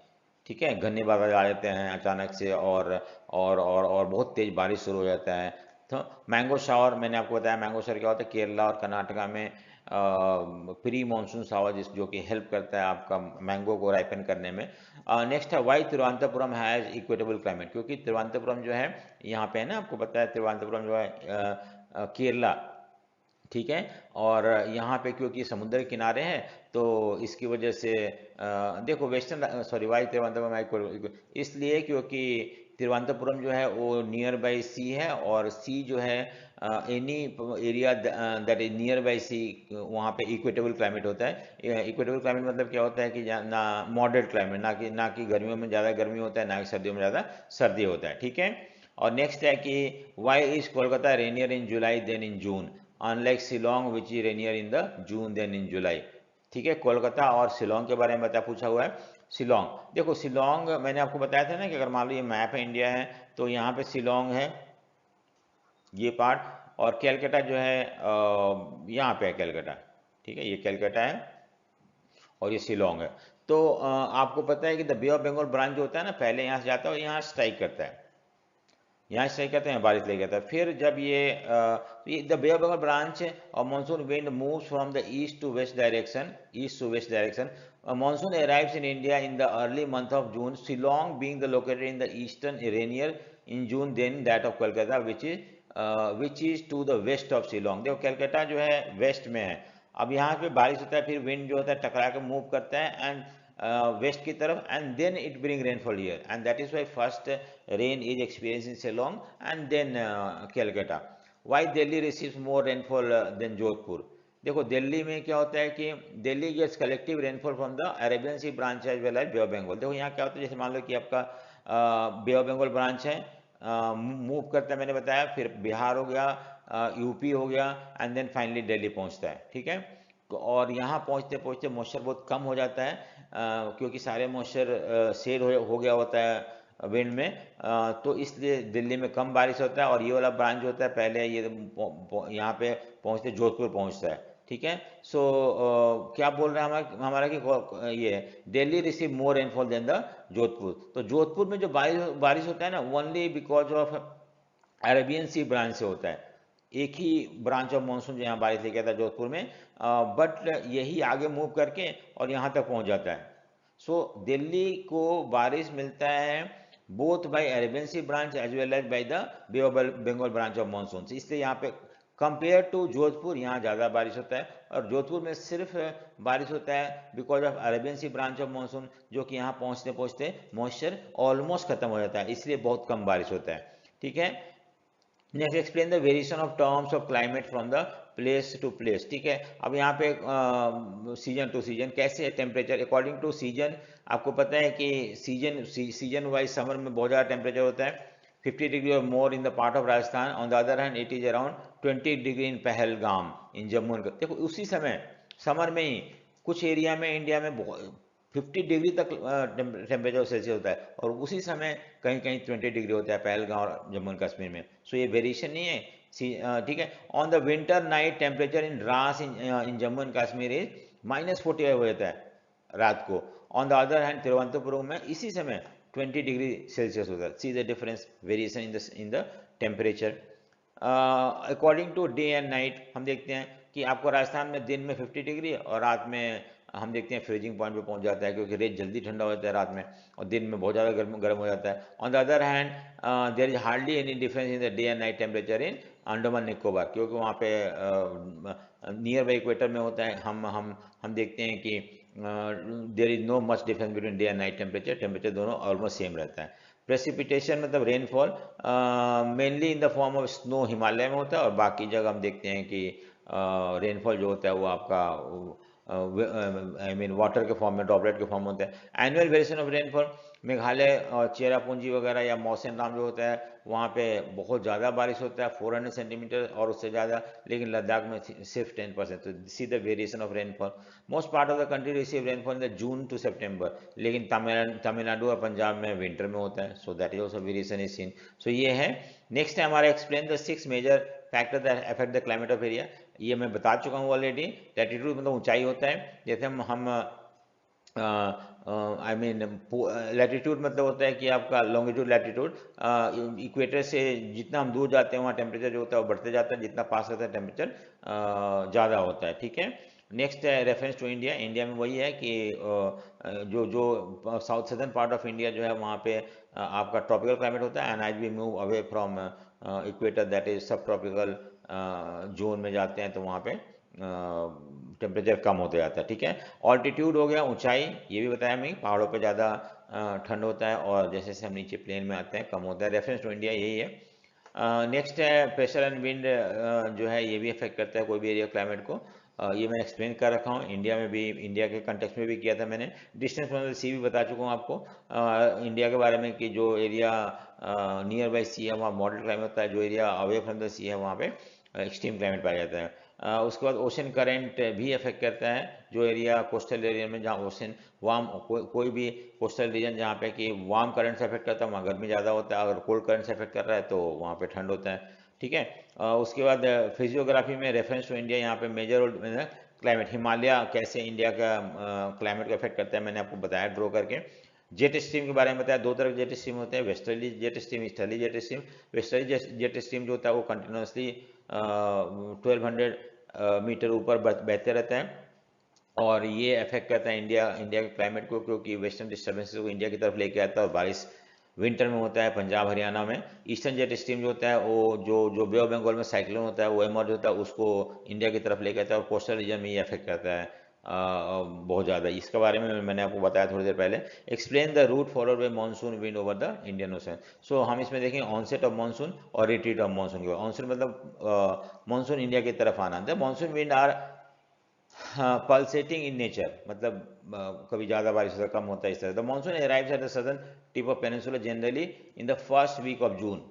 A: ठीक है। घने बादल आ जाते हैं अचानक से, और बहुत तेज बारिश शुरू हो जाता है। तो मैंगो शावर, मैंने आपको बताया मैंगो शावर क्या होता है, केरला और कर्नाटका में प्री मानसून शावर जो कि हेल्प करता है आपका मैंगो को राइपन करने में। नेक्स्ट है why Thiruvananthapuram has equitable climate? क्योंकि तिरुवनंतपुरम जो है यहाँ पे है ना, आपको पता है तिरुवनंतपुरम जो है केरला, ठीक है, और यहाँ पे क्योंकि समुद्र के किनारे हैं, तो इसकी वजह से देखो वेस्टर्न सॉरी वाई तिरुवनंतपुरम, इसलिए क्योंकि तिरुवनंतपुरम जो है वो नियर बाई सी है, और सी जो है any area that is near by sea, वहाँ पे इक्वेटेबल क्लाइमेट होता है। इक्वेटेबल क्लाइमेट मतलब क्या होता है कि ना मॉडरेट क्लाइमेट, ना कि गर्मियों में ज़्यादा गर्मी होता है, ना कि सर्दियों में ज़्यादा सर्दी होता है। ठीक है। और नेक्स्ट है कि why is Kolkata rainier in July than in June unlike Shillong which is rainier in the June than in July? ठीक है। कोलकाता और शिलोंग के बारे में बता पूछा हुआ है। शिलोंग, देखो शिलोंग मैंने आपको बताया था ना कि अगर मान लो ये मैप है इंडिया है, तो यहाँ पे शिलोंग है ये पार्ट, और कैलकाटा जो है यहाँ पे है कैलकाटा। ठीक है, ये कैलकाटा है और ये शिलोंग है। तो आपको पता है कि the bay of Bengal branch जो होता है ना, पहले यहाँ से जाता है और यहाँ स्ट्राइक करता है, यहाँ स्ट्राइक करते हैं, बारिश लेके आता है। फिर जब ये the bay of Bengal branch और monsoon wind moves from the east to west direction, monsoon arrives in India in the early month of June, Shillong being the located in the eastern rainier in June than that of Kolkata, which is to the west of Shillong। देखो कलकत्ता जो है waste में है, अब यहाँ पे बारिश होता है, फिर विंड जो होता है टकरा के मूव करता है एंड वेस्ट की तरफ, and then it bring rainfall here, and that is why first rain is experience in Shillong and then Calcutta. Why Delhi receives more rainfall than Jodhpur? देखो दिल्ली में क्या होता है कि Delhi gets collective rainfall from the Arabian C branch as well as Bay of Bengal. देखो यहाँ क्या होता है, जैसे मान लो कि आपका बे ऑफ बंगाल ब्रांच है, मूव करता है, मैंने बताया, फिर बिहार हो गया, यूपी हो गया, एंड देन फाइनली दिल्ली पहुंचता है। ठीक है। और यहाँ पहुँचते पहुँचते मॉइस्चर बहुत कम हो जाता है, क्योंकि सारे मॉइस्चर शेड हो गया होता है विंड में, तो इसलिए दिल्ली में कम बारिश होता है। और ये वाला ब्रांच जो होता है पहले ये यहाँ पे पहुँचते जोधपुर पहुँचता है, ठीक है। सो क्या बोल रहे हैं हमारा कि ये Delhi receive more rainfall than the Jodhpur. तो जोधपुर में जो बारिश होता है ना, only because of Arabian C branch से होता है। एक ही ब्रांच ऑफ मानसून जो यहाँ बारिश लेके आता है जोधपुर में, बट यही आगे मूव करके और यहाँ तक पहुँच जाता है। सो दिल्ली को बारिश मिलता है both by Arabian C branch as well as by the bay of Bengal branch of monsoon. इसलिए यहाँ पे कंपेयर टू जोधपुर यहाँ ज़्यादा बारिश होता है, और जोधपुर में सिर्फ बारिश होता है because of Arabian C branch of monsoon, जो कि यहाँ पहुँचते पहुँचते मॉइस्चर ऑलमोस्ट खत्म हो जाता है, इसलिए बहुत कम बारिश होता है, ठीक है। Next explain the variation of terms of climate from the place to place, ठीक है। अब यहाँ पे सीजन टू सीजन कैसे है टेम्परेचर अकॉर्डिंग टू सीजन। आपको पता है कि सीजन वाइज समर में बहुत ज़्यादा टेम्परेचर होता है, 50 डिग्री और more in the part of Rajasthan. On the other hand it is around 20 degree in Pahalgam in Jammu and. देखो उसी समय समर में ही कुछ एरिया में इंडिया में 50 डिग्री तक टेम्परेचर सेल्सियस होता है, और उसी समय कहीं कहीं 20 डिग्री होता है पहलगाम और जम्मू एंड कश्मीर में। सो ये वेरिएशन नहीं है, ठीक है। On the winter night temperature in Dras in Jammu and Kashmir is -45 हो जाता है रात को। On the other hand Thiruvananthapuram में इसी समय 20 डिग्री सेल्सियस होता है। See the difference variation in the temperature according to day and night. हम देखते हैं कि आपको राजस्थान में दिन में 50 डिग्री और रात में हम देखते हैं फ्रीजिंग पॉइंट पे पहुंच जाता है, क्योंकि रेत जल्दी ठंडा हो जाता है रात में और दिन में बहुत ज़्यादा गर्म हो जाता है। On the other hand there is hardly any difference in the day and night temperature in Andaman Nicobar, क्योंकि वहाँ पे नियर बाई इक्वेटर में होता है। हम देखते हैं कि there is no much difference between day and night temperature दोनों ऑलमोस्ट सेम रहता है। प्रेसिपिटेशन मतलब rainfall mainly in the form of snow Himalaya में होता है, और बाकी जगह हम देखते हैं कि रेनफॉल जो होता है वो आपका आई मीन वाटर के फॉर्म में ड्रॉपलेट के फॉर्म में होता है। Annual variation of rainfall Meghalaya और चेरापूंजी वगैरह या मौसम नाम जो होता है वहाँ पे बहुत ज़्यादा बारिश होता है 400 सेंटीमीटर और उससे ज़्यादा, लेकिन लद्दाख में सिर्फ 10%। तो see the variation of rainfall. Most part of the country receive rainfall in the June to September, लेकिन तमिलनाडु और पंजाब में विंटर में होता है। So that is also variation is seen. So ये है। नेक्स्ट है हमारा explain the 6 major factor that affect the climate of area. ये मैं बता चुका हूँ ऑलरेडी। लैटिट्यूड मतलब ऊंचाई होता है, जैसे हम आई मीन लैटिट्यूड मतलब होता है कि आपका लॉन्गिट्यूड लैटिट्यूड, इक्वेटर से जितना हम दूर जाते हैं वहाँ टेम्परेचर जो होता है वो बढ़ते जाता है, जितना पास रहता है टेम्परेचर ज़्यादा होता है, ठीक है। नेक्स्ट है रेफरेंस टू इंडिया। इंडिया में वही है कि जो south southern part of India जो है वहाँ पे आपका ट्रॉपिकल क्लाइमेट होता है, and as we move away from equator that is subtropical zone में जाते हैं तो वहाँ पे टेम्परेचर कम होते जाता है, ठीक है। ऑल्टीट्यूड हो गया ऊंचाई, ये भी बताया मैं पहाड़ों पे ज़्यादा ठंड होता है और जैसे जैसे हम नीचे प्लेन में आते हैं कम होता है। रेफरेंस टू इंडिया यही है। नेक्स्ट है प्रेशर एंड विंड, जो है ये भी अफेक्ट करता है कोई भी एरिया क्लाइमेट को। ये मैं एक्सप्लेन कर रखा हूँ, इंडिया में भी, इंडिया के कंटेक्स्ट में भी किया था मैंने। डिस्टेंस फ्रॉम द सी भी बता चुका हूँ आपको इंडिया के बारे में कि जो एरिया नियर बाई सी है वहाँ मॉडल क्लाइमेट होता है, जो एरिया अवे फ्रॉम द सी है वहाँ पे एक्सट्रीम क्लाइमेट पाया जाता है। उसके बाद ओशन करंट भी अफेक्ट करता है, जो एरिया कोस्टल एरिया में जहाँ ओशन वार्म कोई भी कोस्टल रीजन जहाँ पे कि वार्म करंट से अफेक्ट करता है वहाँ गर्मी ज़्यादा होता है, अगर कोल्ड करंट से अफेक्ट कर रहा है तो वहाँ पे ठंड होता है, ठीक है। उसके बाद फिजियोग्राफी में रेफरेंस टू इंडिया, यहाँ पे मेजर क्लाइमेट हिमालय कैसे इंडिया का क्लाइमेट को अफेक्ट करता है मैंने आपको बताया ड्रॉ करके। जेट स्ट्रीम के बारे में बताया, दो तरह के जेट स्ट्रीम होते हैं, westerly jet stream, easterly jet stream. Westerly jet stream जो होता है वो कंटिन्यूसली 1200 मीटर ऊपर बहते रहता है, और ये अफेक्ट करता है इंडिया के क्लाइमेट को, क्योंकि वेस्टर्न डिस्टर्बेंसेस को इंडिया की तरफ लेके आता है और बारिश विंटर में होता है पंजाब हरियाणा में। ईस्टर्न जेट स्ट्रीम जो होता है वो जो बे ऑफ बंगाल में साइक्लोन होता है वो एमर्ज होता है उसको इंडिया की तरफ लेके आता है, और कोस्टल रीजन में ये अफेक्ट करता है बहुत ज़्यादा। इसके बारे में मैंने आपको बताया थोड़ी देर पहले। Explain the route followed by monsoon wind over the Indian ocean. So हम इसमें देखेंगे ऑनसेट ऑफ मानसून और रिट्रीट ऑफ मानसून के। ऑनसेट मतलब मानसून इंडिया की तरफ आना। The monsoon wind are pulsating in nature, मतलब कभी ज़्यादा बारिश होता है कम होता है इस तरह। The monsoon arrives at the southern tip of peninsula generally in the first week of June.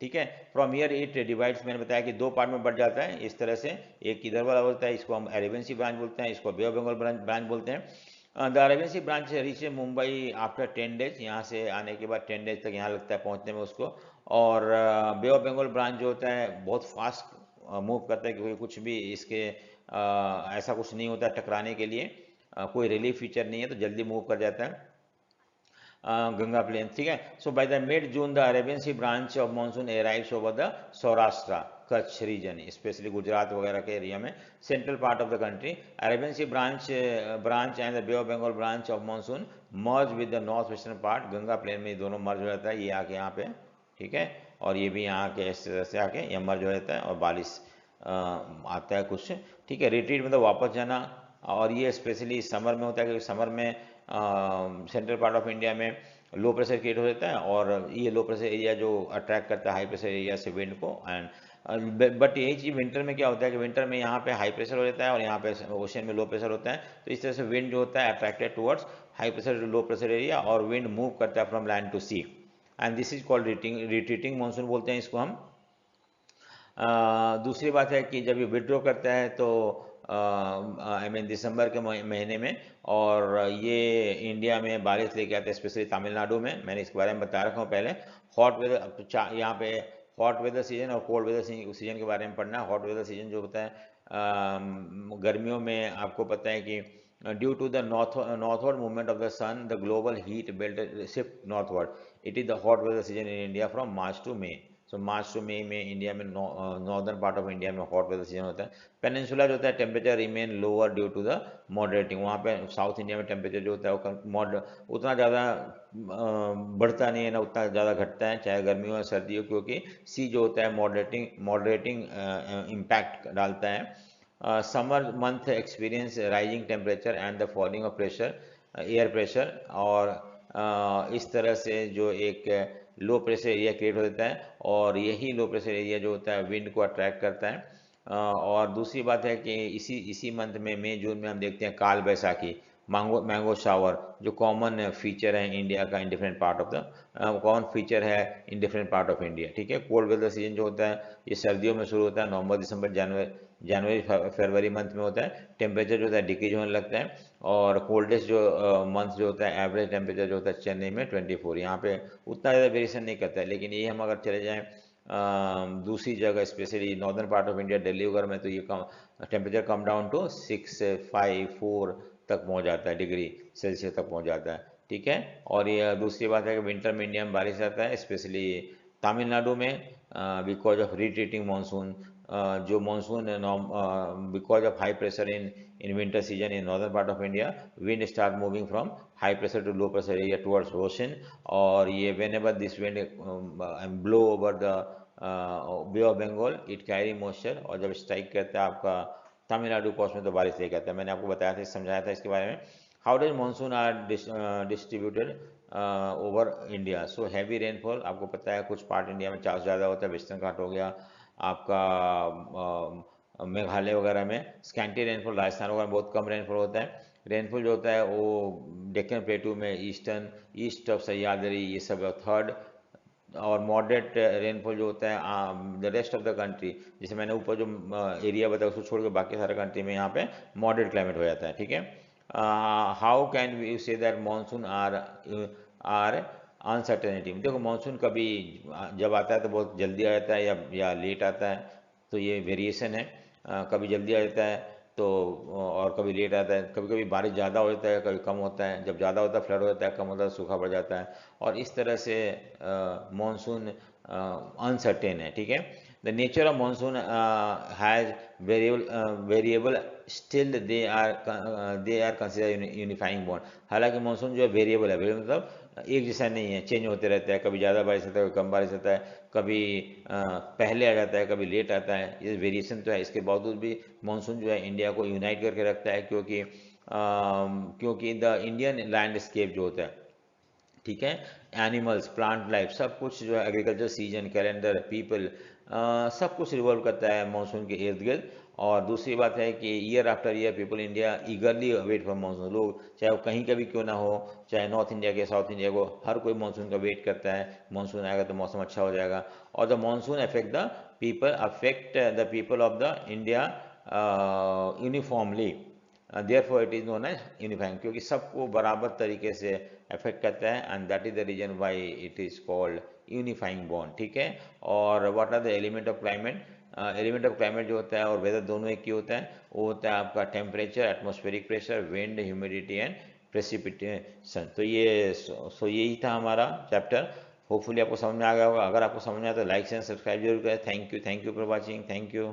A: ठीक है। फ्रॉम ईयर इट डिवाइड्स, मैंने बताया कि दो पार्ट में बढ़ जाता है इस तरह से। एक इधर वाला होता है, इसको हम अरेबियन सी ब्रांच बोलते हैं, इसको बे ऑफ बंगाल ब्रांच बोलते हैं। The Arabian C branch reach Mumbai after 10 days, यहाँ से आने के बाद 10 डेज तक यहाँ लगता है पहुँचने में उसको। और बे ऑफ बंगाल ब्रांच जो होता है बहुत फास्ट मूव करता है, क्योंकि कुछ भी इसके ऐसा कुछ नहीं होता टकराने के लिए, कोई रिलीफ फीचर नहीं है, तो जल्दी मूव कर जाता है गंगा प्लेन, ठीक है। So by the mid June the Arabian C branch of monsoon arrives over the Saurashtra Kutch region, specially Gujarat वगैरह के एरिया में, central part of the country. Arabian C branch and the bay of Bengal branch of monsoon merge with the north western part, Ganga plain में दोनों मर्ज हो जाता है, ये आके यहाँ पे, ठीक है। और ये भी यहाँ के इस तरह से आके यहाँ मर्ज हो जाता है और बारिश आता है कुछ, ठीक है। रिट्रीट मतलब वापस जाना, और ये स्पेशली समर में होता है, क्योंकि समर में सेंट्रल पार्ट ऑफ इंडिया में लो प्रेशर क्रिएट हो जाता है, और ये लो प्रेशर एरिया जो अट्रैक्ट करता है हाई प्रेशर एरिया से विंड को। एंड बट यही चीज़ विंटर में क्या होता है कि विंटर में यहाँ पे हाई प्रेशर हो जाता है और यहाँ पे ओशन में लो प्रेशर होता है, तो इस तरह से विंड जो होता है attracted towards high pressure to low pressure area, और विंड मूव करता है from land to sea, and this is called retreating monsoon बोलते हैं इसको हम। दूसरी बात है कि जब ये विड्रॉ करता है तो आई मीन दिसंबर के महीने में, और ये इंडिया में बारिश लेके आता है, स्पेशली तमिलनाडु में। मैंने इसके बारे में बता रखा हूँ पहले। हॉट वेदर, यहाँ पे हॉट वेदर सीजन और कोल्ड वेदर सीजन के बारे में पढ़ना। हॉट वेदर सीजन जो होता है गर्मियों में, आपको पता है कि due to the northward movement of the sun the global heat belt shift northward, it is the hot weather season in India from March to May. So March to मई में इंडिया में नॉर्दर्न पार्ट ऑफ इंडिया में hot weather season होता है। Peninsula जो होता है temperature remain lower due to the moderating, वहाँ पे साउथ इंडिया में टेम्परेचर जो होता है वो उतना ज़्यादा बढ़ता नहीं है ना उतना ज़्यादा घटता है, चाहे गर्मी हो या सर्दी हो, क्योंकि सी जो होता है मॉडरेटिंग इम्पैक्ट डालता है। Summer month experience rising temperature and the falling of pressure, air pressure, और इस तरह से जो एक लो प्रेशर एरिया क्रिएट हो जाता है, और यही लो प्रेशर एरिया जो होता है विंड को अट्रैक्ट करता है। और दूसरी बात है कि इसी मंथ में मई जून में हम देखते हैं काल बैसाखी, मैंगो शावर, जो कॉमन फीचर है इंडिया का in different part of the common feature है in different part of India, ठीक है। कोल्ड वेदर सीजन जो होता है ये सर्दियों में शुरू होता है, नवंबर दिसंबर जनवरी फरवरी मंथ में होता है। टेम्परेचर जो होता है डिक्रीज होने लगता है, और कोल्डेस्ट जो मंथ जो होता है एवरेज टेम्परेचर जो होता है चेन्नई में 24, यहाँ पे उतना ज़्यादा वेरिएशन नहीं करता है। लेकिन ये हम अगर चले जाएँ दूसरी जगह, specially northern part of India Delhi वगैरह में, तो ये कम टेम्परेचर कम डाउन टू 6-5-4 तक पहुँच जाता है, डिग्री सेल्सियस तक पहुँच जाता है, ठीक है। और ये दूसरी बात है कि विंटर में इंडिया में बारिश आता है, स्पेशली तमिलनाडु में, बिकॉज ऑफ रिट्रीटिंग मानसून, जो monsoon because of high pressure in winter season in northern part of India, wind start moving from high pressure to low pressure area towards ocean, और ये whenever this wind blow over the bay of Bengal it carry moisture, और जब strike करता है आपका Tamil Nadu coast में तो बारिश लेके आता है। मैंने आपको बताया था, समझाया था इसके बारे में। How does monsoon are distributed over India. So heavy rainfall, आपको पता है कुछ पार्ट इंडिया में चार्ज ज़्यादा होता है, वेस्टर्न घाट हो गया आपका, मेघालय वगैरह में स्कैंटी रेनफॉल, राजस्थान वगैरह में बहुत कम रेनफॉल होता है। रेनफॉल जो होता है वो डेक्कन प्लेटू में, ईस्ट ऑफ सह्याद्री, ये सब थर्ड, और मॉडरेट रेनफॉल जो होता है the rest of the country, जैसे मैंने ऊपर जो एरिया बताया उसको छोड़ के बाकी सारे कंट्री में यहाँ पे मॉडरेट क्लाइमेट हो जाता है, ठीक है। How can we say that monsoon are uncertainty. देखो मानसून कभी जब आता है तो बहुत जल्दी आ जाता है या लेट आता है, तो ये वेरिएशन है। कभी जल्दी आ जाता है तो, और कभी लेट आता है, कभी कभी बारिश ज़्यादा हो जाता है, कभी कम होता है, जब ज़्यादा होता है फ्लड हो जाता है, कम होता है सूखा पड़ जाता है, और इस तरह से मानसून अनसर्टेन है, ठीक है। The nature of monsoon has variable still they are consider unifying bond. हालांकि मानसून जो है वेरिएबल है, वेरिएबल मतलब एक जैसा नहीं है, चेंज होते रहता है, कभी ज़्यादा बारिश होता है, कभी कम बारिश होता है, कभी पहले आ जाता है, कभी लेट आता है, ये वेरिएशन तो है। इसके बावजूद भी मानसून जो है इंडिया को यूनाइट करके रखता है, क्योंकि द इंडियन लैंडस्केप जो होता है, ठीक है, एनिमल्स, प्लांट लाइफ, सब कुछ जो है, एग्रीकल्चर, सीजन, कैलेंडर, पीपल, सब कुछ रिवॉल्व करता है मानसून के इर्द गिर्द। और दूसरी बात है कि year after year people India eagerly wait for monsoon, लोग चाहे वो कहीं का भी क्यों ना हो, चाहे नॉर्थ इंडिया के साउथ इंडिया को, हर कोई मानसून का वेट करता है, मानसून आएगा तो मौसम अच्छा हो जाएगा। और the monsoon affect the people of the India uniformly, therefore it is known as unifying, क्योंकि सबको बराबर तरीके से अफेक्ट करता है, and that is the reason why it is called unifying bond. ठीक है। और what are the element of climate? Element of climate जो होता है और वेदर दोनों एक ही होता है, वो होता है आपका temperature, atmospheric pressure, wind, humidity and precipitation. तो यही था हमारा चैप्टर। होपफुली आपको समझ में आ गया होगा। अगर आपको समझ में आया तो लाइक एंड सब्सक्राइब जरूर करें। Thank you for watching. Thank you.